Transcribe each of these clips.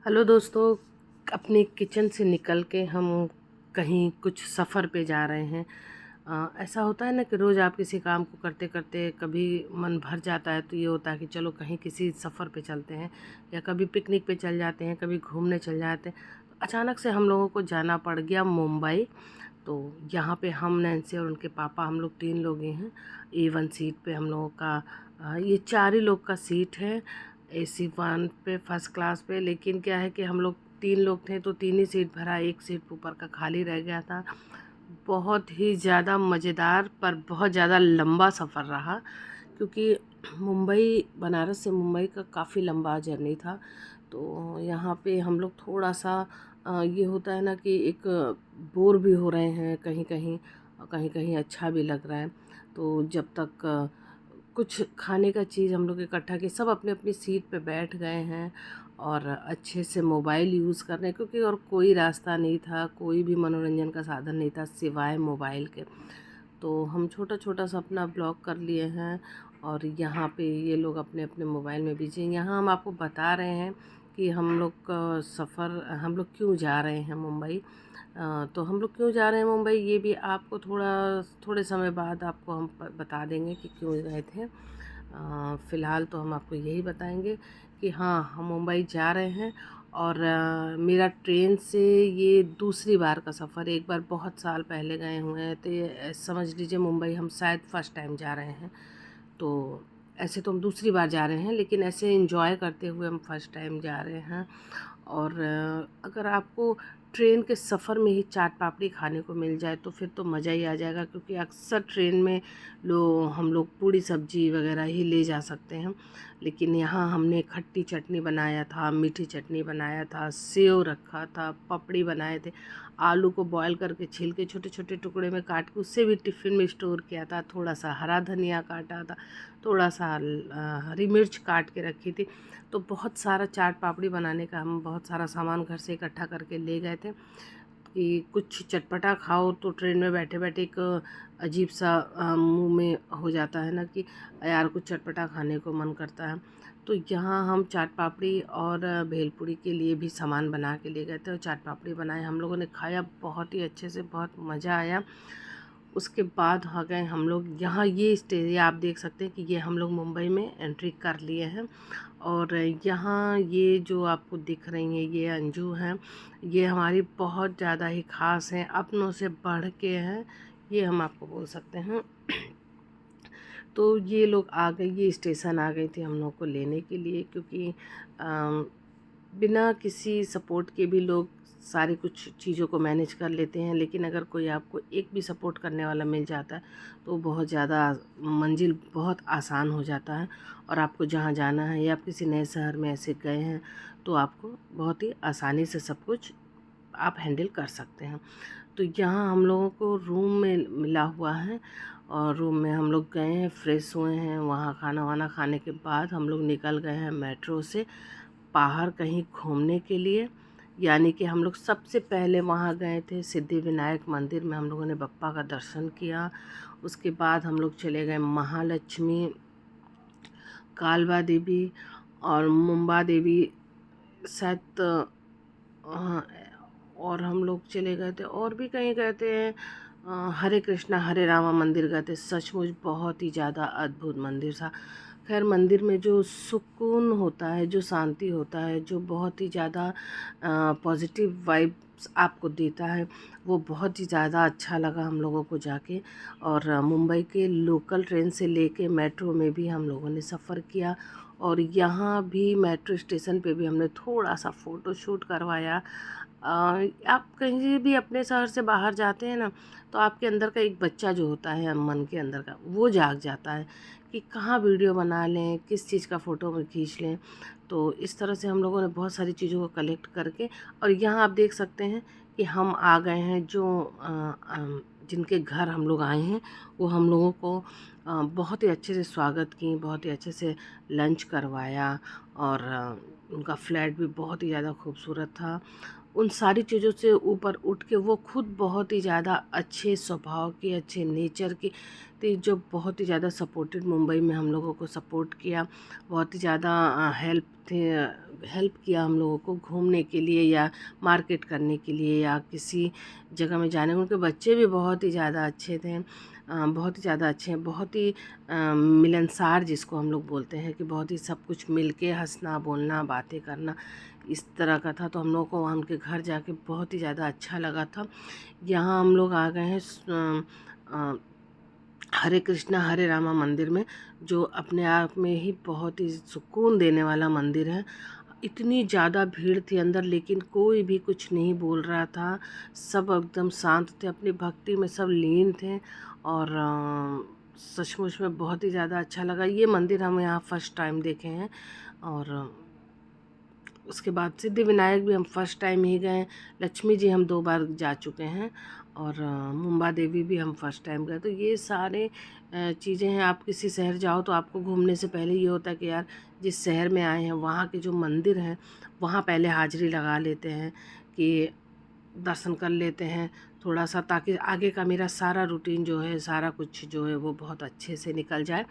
Hello दोस्तों, अपने kitchen से निकल के हम कहीं कुछ सफ़र पे जा रहे हैं। ऐसा होता है ना कि रोज़ आप किसी काम को करते करते कभी मन भर जाता है, तो ये होता है कि चलो कहीं किसी सफ़र पे चलते हैं, या कभी पिकनिक पे चल जाते हैं, कभी घूमने चल जाते हैं। तो अचानक से हम लोगों को जाना पड़ गया मुंबई। तो यहाँ पे हम, नैन्सी और उनके पापा, हम लोग 3 लोग ही हैं। A1 सीट पे हम लोगों का ये 4 ही लोग का सीट है AC1 पे, फर्स्ट क्लास पे। लेकिन क्या है कि हम लोग 3 लोग थे तो 3 ही सीट भरा, 1 सीट ऊपर का खाली रह गया था। बहुत ही ज़्यादा मज़ेदार पर बहुत ज़्यादा लंबा सफ़र रहा, क्योंकि मुंबई, बनारस से मुंबई का काफ़ी लंबा जर्नी था। तो यहाँ पे हम लोग थोड़ा सा ये होता है ना कि एक बोर भी हो रहे हैं कहीं कहीं, और कहीं कहीं अच्छा भी लग रहा है। तो जब तक कुछ खाने का चीज़ हम लोग इकट्ठा किए, सब अपने अपनी सीट पे बैठ गए हैं और अच्छे से मोबाइल यूज़ कर रहे हैं, क्योंकि और कोई रास्ता नहीं था, कोई भी मनोरंजन का साधन नहीं था सिवाय मोबाइल के। तो हम छोटा छोटा सा अपना ब्लॉग कर लिए हैं, और यहाँ पे ये लोग अपने अपने मोबाइल में बिजी हैं। यहाँ हम आपको बता रहे हैं कि हम लोग का सफ़र, हम लोग क्यों जा रहे हैं मुंबई। तो हम लोग क्यों जा रहे हैं मुंबई, ये भी आपको थोड़े समय बाद आपको हम बता देंगे कि क्यों गए थे। फ़िलहाल तो हम आपको यही बताएंगे कि हाँ, हम मुंबई जा रहे हैं। और मेरा ट्रेन से ये दूसरी बार का सफ़र, एक बार बहुत साल पहले गए हुए हैं, तो ये समझ लीजिए मुंबई हम शायद फ़र्स्ट टाइम जा रहे हैं। तो ऐसे तो हम दूसरी बार जा रहे हैं, लेकिन ऐसे एंजॉय करते हुए हम फर्स्ट टाइम जा रहे हैं। और अगर आपको ट्रेन के सफ़र में ही चाट पापड़ी खाने को मिल जाए तो फिर तो मज़ा ही आ जाएगा, क्योंकि अक्सर ट्रेन में हम लोग पूड़ी सब्जी वगैरह ही ले जा सकते हैं। लेकिन यहाँ हमने खट्टी चटनी बनाया था, मीठी चटनी बनाया था, सेव रखा था, पपड़ी बनाए थे, आलू को बॉयल करके छील के छोटे छोटे टुकड़े में काट के उससे भी टिफ़िन में स्टोर किया था, थोड़ा सा हरा धनिया काटा था, थोड़ा सा हरी मिर्च काट के रखी थी। तो बहुत सारा चाट पापड़ी बनाने का हम बहुत सारा सामान घर से इकट्ठा करके ले गए थे, कि कुछ चटपटा खाओ तो ट्रेन में बैठे बैठे एक अजीब सा मुंह में हो जाता है ना, कि यार कुछ चटपटा खाने को मन करता है। तो यहाँ हम चाट पापड़ी और भेलपूरी के लिए भी सामान बना के ले गए थे, और चाट पापड़ी बनाए, हम लोगों ने खाया बहुत ही अच्छे से, बहुत मज़ा आया। उसके बाद आ गए हम लोग यहाँ, ये स्टे आप देख सकते हैं कि ये हम लोग मुंबई में एंट्री कर लिए हैं। और यहाँ ये जो आपको दिख रही हैं ये अंजू हैं, ये हमारी बहुत ज़्यादा ही ख़ास हैं, अपनों से बढ़ के हैं, ये हम आपको बोल सकते हैं। तो ये लोग आ गए, ये स्टेशन आ गई थी हम लोग को लेने के लिए, क्योंकि बिना किसी सपोर्ट के भी लोग सारी कुछ चीज़ों को मैनेज कर लेते हैं, लेकिन अगर कोई आपको एक भी सपोर्ट करने वाला मिल जाता है तो बहुत ज़्यादा मंजिल बहुत आसान हो जाता है। और आपको जहाँ जाना है, या आप किसी नए शहर में ऐसे गए हैं, तो आपको बहुत ही आसानी से सब कुछ आप हैंडल कर सकते हैं। तो यहाँ हम लोगों को रूम में मिला हुआ है, और रूम में हम लोग गए हैं, फ्रेश हुए हैं, वहाँ खाना वाना खाने के बाद हम लोग निकल गए हैं मेट्रो से बाहर कहीं घूमने के लिए। यानी कि हम लोग सबसे पहले वहाँ गए थे सिद्धिविनायक मंदिर में, हम लोगों ने बप्पा का दर्शन किया। उसके बाद हम लोग चले गए महालक्ष्मी, कालवा देवी और मुंबा देवी, शायद और हम लोग चले गए थे, और भी कहीं गए थे, हरे कृष्णा हरे रामा मंदिर गए थे। सचमुच बहुत ही ज़्यादा अद्भुत मंदिर था। खैर, मंदिर में जो सुकून होता है, जो शांति होता है, जो बहुत ही ज़्यादा पॉजिटिव वाइब्स आपको देता है, वो बहुत ही ज़्यादा अच्छा लगा हम लोगों को जाके। और मुंबई के लोकल ट्रेन से लेके मेट्रो में भी हम लोगों ने सफ़र किया, और यहाँ भी मेट्रो स्टेशन पे भी हमने थोड़ा सा फ़ोटो शूट करवाया। आप कहीं भी अपने शहर से बाहर जाते हैं ना, तो आपके अंदर का एक बच्चा जो होता है मन के अंदर का, वो जाग जाता है कि कहाँ वीडियो बना लें, किस चीज़ का फ़ोटो में खींच लें। तो इस तरह से हम लोगों ने बहुत सारी चीज़ों को कलेक्ट करके, और यहाँ आप देख सकते हैं कि हम आ गए हैं, जो जिनके घर हम लोग आए हैं वो हम लोगों को बहुत ही अच्छे से स्वागत की, बहुत ही अच्छे से लंच करवाया। और उनका फ्लैट भी बहुत ही ज़्यादा खूबसूरत था। उन सारी चीज़ों से ऊपर उठ के वो खुद बहुत ही ज़्यादा अच्छे स्वभाव के, अच्छे नेचर की थी, जो बहुत ही ज़्यादा सपोर्टेड, मुंबई में हम लोगों को सपोर्ट किया, बहुत ही ज़्यादा हेल्प थे हेल्प किया हम लोगों को घूमने के लिए या मार्केट करने के लिए या किसी जगह में जाने। उनके बच्चे भी बहुत ही ज़्यादा अच्छे थे, बहुत ही ज़्यादा अच्छे हैं, बहुत ही मिलनसार जिसको हम लोग बोलते हैं कि बहुत ही सब कुछ मिल के हंसना बोलना बातें करना इस तरह का था। तो हम लोगों को वहाँ उनके घर जाके बहुत ही ज़्यादा अच्छा लगा था। यहाँ हम लोग आ गए हैं हरे कृष्णा हरे रामा मंदिर में, जो अपने आप में ही बहुत ही सुकून देने वाला मंदिर है। इतनी ज़्यादा भीड़ थी अंदर, लेकिन कोई भी कुछ नहीं बोल रहा था, सब एकदम शांत थे, अपनी भक्ति में सब लीन थे। और सचमुच में बहुत ही ज़्यादा अच्छा लगा। ये मंदिर हम यहाँ फर्स्ट टाइम देखे हैं। और उसके बाद सिद्धि विनायक भी हम फर्स्ट टाइम ही गए। लक्ष्मी जी हम 2 बार जा चुके हैं। और मुंबा देवी भी हम फर्स्ट टाइम गए। तो ये सारे चीज़ें हैं। आप किसी शहर जाओ तो आपको घूमने से पहले ये होता है कि यार जिस शहर में आए हैं वहाँ के जो मंदिर हैं वहाँ पहले हाज़िरी लगा लेते हैं कि दर्शन कर लेते हैं थोड़ा सा, ताकि आगे का मेरा सारा रूटीन जो है सारा कुछ जो है वो बहुत अच्छे से निकल जाए।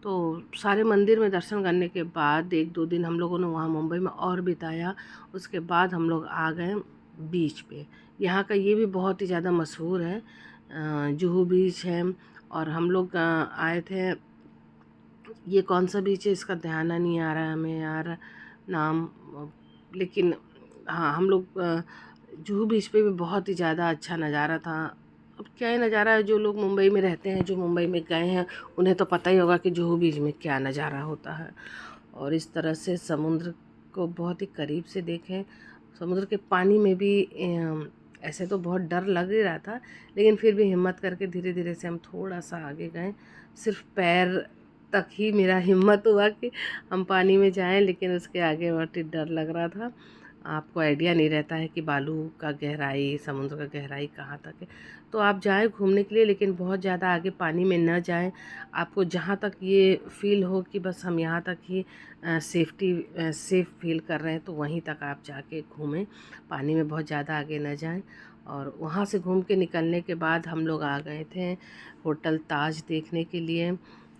तो सारे मंदिर में दर्शन करने के बाद 1-2 दिन हम लोगों ने वहाँ मुंबई में और बिताया। उसके बाद हम लोग आ गए बीच पे। यहाँ का ये भी बहुत ही ज़्यादा मशहूर है, जुहू बीच है। और हम लोग आए थे, ये कौन सा बीच है इसका ध्यान नहीं आ रहा है हमें यार नाम, लेकिन हाँ हम लोग जुहू बीच पे भी बहुत ही ज़्यादा अच्छा नज़ारा था। अब क्या ही नज़ारा है, जो लोग मुंबई में रहते हैं, जो मुंबई में गए हैं, उन्हें तो पता ही होगा कि जुहू बीच में क्या नज़ारा होता है। और इस तरह से समुद्र को बहुत ही करीब से देखें। समुद्र के पानी में भी ऐसे तो बहुत डर लग ही रहा था, लेकिन फिर भी हिम्मत करके धीरे धीरे से हम थोड़ा सा आगे गए। सिर्फ पैर तक ही मेरा हिम्मत हुआ कि हम पानी में जाएं, लेकिन उसके आगे बहुत ही डर लग रहा था। आपको आइडिया नहीं रहता है कि बालू का गहराई, समुद्र का गहराई कहाँ तक है। तो आप जाएं घूमने के लिए, लेकिन बहुत ज़्यादा आगे पानी में न जाएं। आपको जहाँ तक ये फील हो कि बस हम यहाँ तक ही सेफ़ फील कर रहे हैं, तो वहीं तक आप जाके घूमें, पानी में बहुत ज़्यादा आगे न जाएं। और वहाँ से घूम के निकलने के बाद हम लोग आ गए थे होटल ताज देखने के लिए,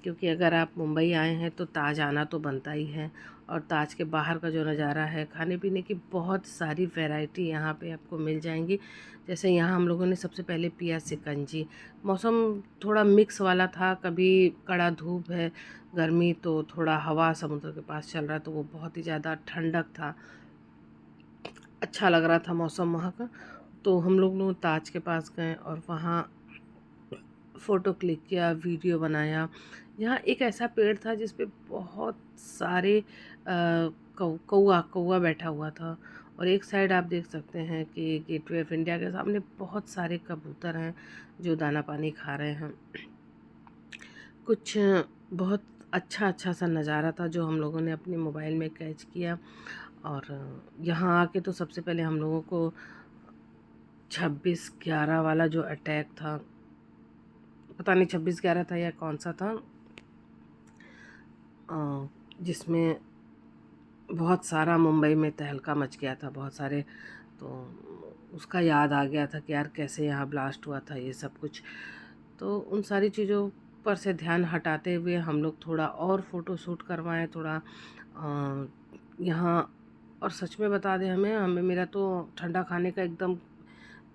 क्योंकि अगर आप मुंबई आए हैं तो ताज आना तो बनता ही है। और ताज के बाहर का जो नज़ारा है, खाने पीने की बहुत सारी वैरायटी यहाँ पे आपको मिल जाएंगी। जैसे यहाँ हम लोगों ने सबसे पहले पिया शिकंजी। मौसम थोड़ा मिक्स वाला था, कभी कड़ा धूप है गर्मी, तो थोड़ा हवा समुद्र के पास चल रहा, तो वो बहुत ही ज़्यादा ठंडक था, अच्छा लग रहा था मौसम वहाँ का। तो हम लोग ताज के पास गए और वहाँ फ़ोटो क्लिक किया, वीडियो बनाया। यहाँ एक ऐसा पेड़ था जिस पे बहुत सारे कौआ कौआ बैठा हुआ था। और एक साइड आप देख सकते हैं कि गेटवे ऑफ इंडिया के सामने बहुत सारे कबूतर हैं जो दाना पानी खा रहे हैं। कुछ बहुत अच्छा अच्छा सा नज़ारा था जो हम लोगों ने अपने मोबाइल में कैच किया। और यहाँ आके तो सबसे पहले हम लोगों को 26/11 वाला जो अटैक था, पता नहीं 26/11 था या कौन सा था, जिसमें बहुत सारा मुंबई में तहलका मच गया था, बहुत सारे। तो उसका याद आ गया था कि यार कैसे यहाँ ब्लास्ट हुआ था, ये सब कुछ। तो उन सारी चीज़ों पर से ध्यान हटाते हुए हम लोग थोड़ा और फ़ोटो शूट करवाएं थोड़ा यहाँ। और सच में बता दें, हमें हमें मेरा तो ठंडा खाने का एकदम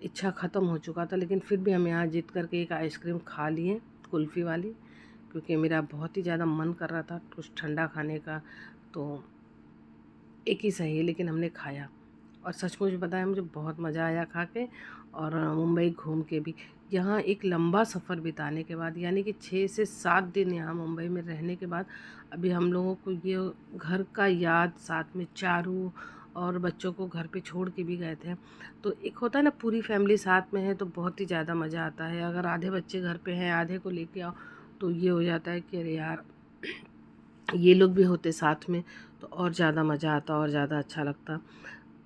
इच्छा ख़त्म हो चुका था, लेकिन फिर भी हम यहाँ जिद करके एक आइसक्रीम खा लिए कुल्फ़ी वाली, क्योंकि मेरा बहुत ही ज़्यादा मन कर रहा था कुछ ठंडा खाने का। तो एक ही सही, लेकिन हमने खाया और सचमुच बताया मुझे बहुत मज़ा आया खा के और मुंबई घूम के भी। यहाँ एक लंबा सफ़र बिताने के बाद, यानी कि 6 से 7 दिन यहाँ मुंबई में रहने के बाद, अभी हम लोगों को ये घर का याद, साथ में चारू और बच्चों को घर पे छोड़ के भी गए थे। तो एक होता है ना, पूरी फैमिली साथ में है तो बहुत ही ज़्यादा मज़ा आता है। अगर आधे बच्चे घर पे हैं, आधे को लेके आओ, तो ये हो जाता है कि अरे यार ये लोग भी होते साथ में तो और ज़्यादा मज़ा आता और ज़्यादा अच्छा लगता।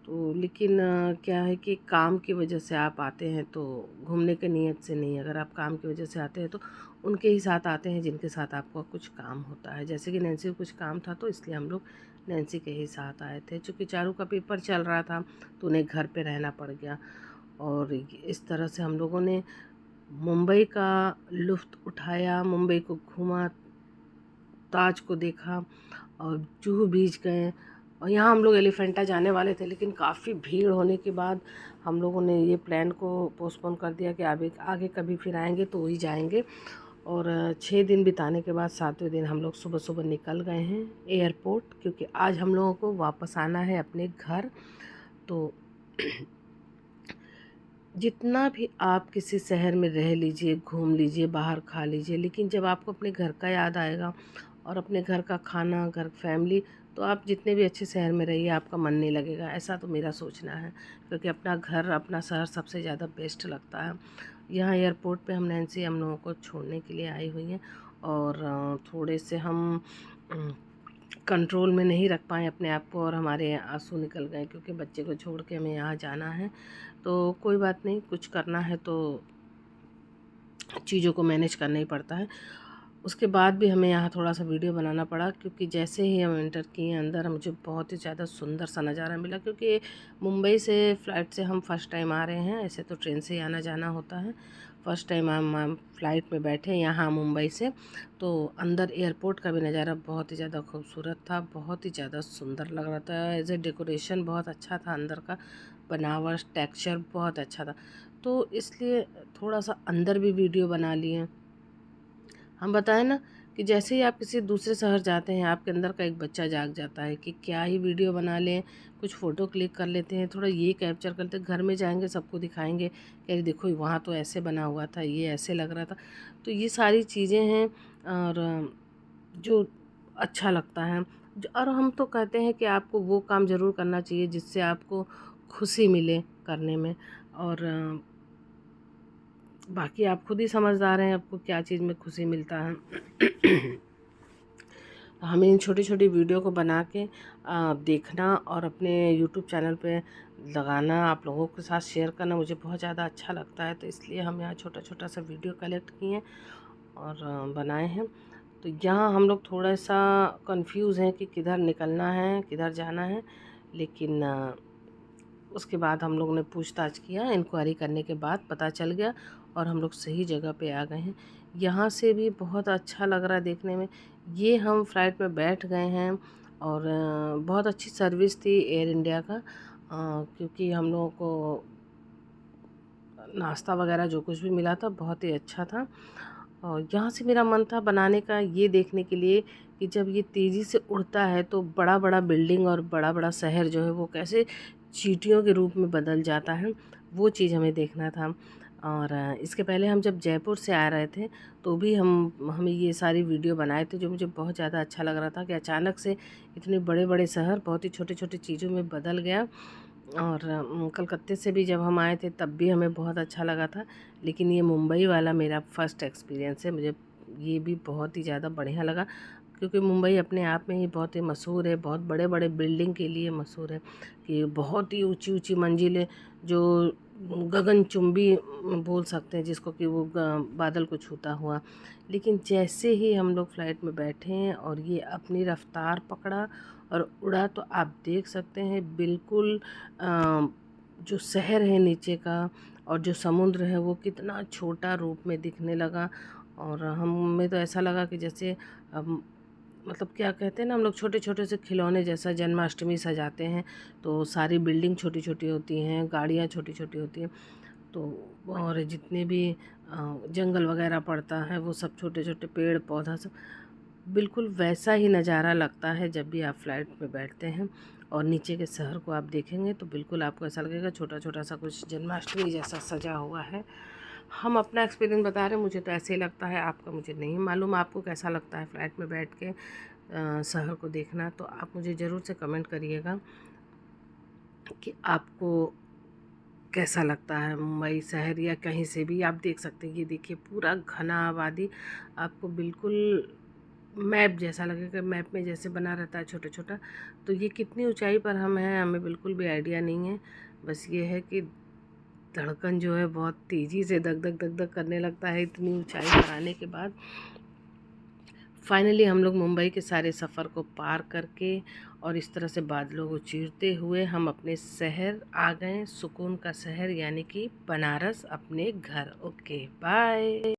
तो लेकिन क्या है कि काम की वजह से आप आते हैं तो घूमने के नियत से नहीं, अगर आप काम की वजह से आते हैं तो उनके ही साथ आते हैं जिनके साथ आपको कुछ काम होता है। जैसे कि नैन्सी को कुछ काम था तो इसलिए हम लोग नैन्सी के ही साथ आए थे। चूँकि चारू का पेपर चल रहा था तो उन्हें घर पे रहना पड़ गया। और इस तरह से हम लोगों ने मुंबई का लुत्फ़ उठाया, मुंबई को घूमा, ताज को देखा और जुहू बीच गए। और यहाँ हम लोग एलिफेंटा जाने वाले थे, लेकिन काफ़ी भीड़ होने के बाद हम लोगों ने ये प्लान को पोस्टपोन कर दिया कि आगे आगे कभी फिर आएंगे तो वही जाएंगे। और 6 दिन बिताने के बाद 7वें दिन हम लोग सुबह सुबह निकल गए हैं एयरपोर्ट, क्योंकि आज हम लोगों को वापस आना है अपने घर। तो जितना भी आप किसी शहर में रह लीजिए, घूम लीजिए, बाहर खा लीजिए, लेकिन जब आपको अपने घर का याद आएगा और अपने घर का खाना, घर फैमिली, तो आप जितने भी अच्छे शहर में रहिए आपका मन नहीं लगेगा। ऐसा तो मेरा सोचना है, क्योंकि अपना घर, अपना शहर सबसे ज़्यादा बेस्ट लगता है। यहाँ एयरपोर्ट पे हम नैन्सी हम लोगों को छोड़ने के लिए आई हुई हैं, और थोड़े से हम कंट्रोल में नहीं रख पाए अपने आप को, और हमारे आंसू निकल गए, क्योंकि बच्चे को छोड़ के हमें यहाँ जाना है। तो कोई बात नहीं, कुछ करना है तो चीज़ों को मैनेज करना ही पड़ता है। उसके बाद भी हमें यहाँ थोड़ा सा वीडियो बनाना पड़ा, क्योंकि जैसे ही हम एंटर किए अंदर मुझे बहुत ही ज़्यादा सुंदर सा नज़ारा मिला, क्योंकि मुंबई से फ़्लाइट से हम फ़र्स्ट टाइम आ रहे हैं। ऐसे तो ट्रेन से ही आना जाना होता है, फ़र्स्ट टाइम हम फ़्लाइट में बैठे यहाँ मुंबई से। तो अंदर एयरपोर्ट का भी नज़ारा बहुत ही ज़्यादा खूबसूरत था, बहुत ही ज़्यादा सुंदर लग रहा था। एज ए डेकोरेशन बहुत अच्छा था, अंदर का बनावट, टेक्सचर बहुत अच्छा था। तो इसलिए थोड़ा सा अंदर भी वीडियो बना लिए। हम बताएं ना कि जैसे ही आप किसी दूसरे शहर जाते हैं, आपके अंदर का एक बच्चा जाग जाता है कि क्या ही वीडियो बना लें, कुछ फ़ोटो क्लिक कर लेते हैं, थोड़ा ये कैप्चर करते हैं, घर में जाएंगे सबको दिखाएंगे कि अरे देखो वहाँ तो ऐसे बना हुआ था, ये ऐसे लग रहा था। तो ये सारी चीज़ें हैं, और जो अच्छा लगता है। और हम तो कहते हैं कि आपको वो काम ज़रूर करना चाहिए जिससे आपको खुशी मिले करने में, और बाकी आप खुद ही समझदार हैं आपको क्या चीज़ में खुशी मिलता है। हमें इन छोटी छोटी वीडियो को बना के देखना और अपने यूट्यूब चैनल पे लगाना, आप लोगों के साथ शेयर करना मुझे बहुत ज़्यादा अच्छा लगता है। तो इसलिए हम यहाँ छोटा छोटा सा वीडियो कलेक्ट किए हैं और बनाए हैं। तो यहाँ हम लोग थोड़ा सा कंफ्यूज हैं कि किधर निकलना है, किधर जाना है, लेकिन उसके बाद हम लोगों ने पूछताछ किया, इंक्वायरी करने के बाद पता चल गया और हम लोग सही जगह पे आ गए हैं। यहाँ से भी बहुत अच्छा लग रहा है देखने में। ये हम फ़्लाइट में बैठ गए हैं, और बहुत अच्छी सर्विस थी एयर इंडिया का, क्योंकि हम लोगों को नाश्ता वगैरह जो कुछ भी मिला था बहुत ही अच्छा था। और यहाँ से मेरा मन था बनाने का, ये देखने के लिए कि जब ये तेज़ी से उड़ता है तो बड़ा बड़ा बिल्डिंग और बड़ा बड़ा शहर जो है वो कैसे चींटियों के रूप में बदल जाता है, वो चीज़ हमें देखना था। और इसके पहले हम जब जयपुर से आ रहे थे तो भी हमें ये सारी वीडियो बनाए थे, जो मुझे बहुत ज़्यादा अच्छा लग रहा था कि अचानक से इतने बड़े बड़े शहर बहुत ही छोटे छोटे चीज़ों में बदल गया। और कलकत्ते से भी जब हम आए थे तब भी हमें बहुत अच्छा लगा था, लेकिन ये मुंबई वाला मेरा फ़र्स्ट एक्सपीरियंस है। मुझे ये भी बहुत ही ज़्यादा बढ़िया लगा, क्योंकि मुंबई अपने आप में ही बहुत ही मशहूर है, बहुत बड़े बड़े बिल्डिंग के लिए मशहूर है, कि बहुत ही ऊंची ऊंची मंजिलें जो गगनचुंबी बोल सकते हैं जिसको, कि वो बादल को छूता हुआ। लेकिन जैसे ही हम लोग फ़्लाइट में बैठे हैं और ये अपनी रफ़्तार पकड़ा और उड़ा, तो आप देख सकते हैं बिल्कुल जो शहर है नीचे का और जो समुद्र है वो कितना छोटा रूप में दिखने लगा। और हमें तो ऐसा लगा कि जैसे मतलब क्या कहते हैं ना, हम लोग छोटे छोटे से खिलौने जैसा जन्माष्टमी सजाते हैं, तो सारी बिल्डिंग छोटी छोटी होती हैं, गाड़ियाँ छोटी छोटी होती हैं, तो और जितने भी जंगल वगैरह पड़ता है वो सब छोटे छोटे पेड़ पौधा सब, बिल्कुल वैसा ही नज़ारा लगता है जब भी आप फ्लाइट में बैठते हैं और नीचे के शहर को आप देखेंगे तो बिल्कुल आपको ऐसा लगेगा छोटा छोटा सा कुछ जन्माष्टमी जैसा सजा हुआ है। हम अपना एक्सपीरियंस बता रहे हैं, मुझे तो ऐसे ही लगता है, आपका मुझे नहीं मालूम आपको कैसा लगता है फ़्लाइट में बैठ के शहर को देखना। तो आप मुझे ज़रूर से कमेंट करिएगा कि आपको कैसा लगता है मुंबई शहर, या कहीं से भी आप देख सकते हैं। ये देखिए पूरा घना आबादी, आपको बिल्कुल मैप जैसा लगेगा, मैप में जैसे बना रहता है छोटा छोटा। तो ये कितनी ऊंचाई पर हम हैं हमें बिल्कुल भी आइडिया नहीं है, बस ये है कि धड़कन जो है बहुत तेज़ी से धक धक धक धक करने लगता है इतनी ऊंचाई पर आने के बाद। फाइनली हम लोग मुंबई के सारे सफ़र को पार करके और इस तरह से बादलों को चीरते हुए हम अपने शहर आ गए, सुकून का शहर यानी कि बनारस, अपने घर। Okay bye.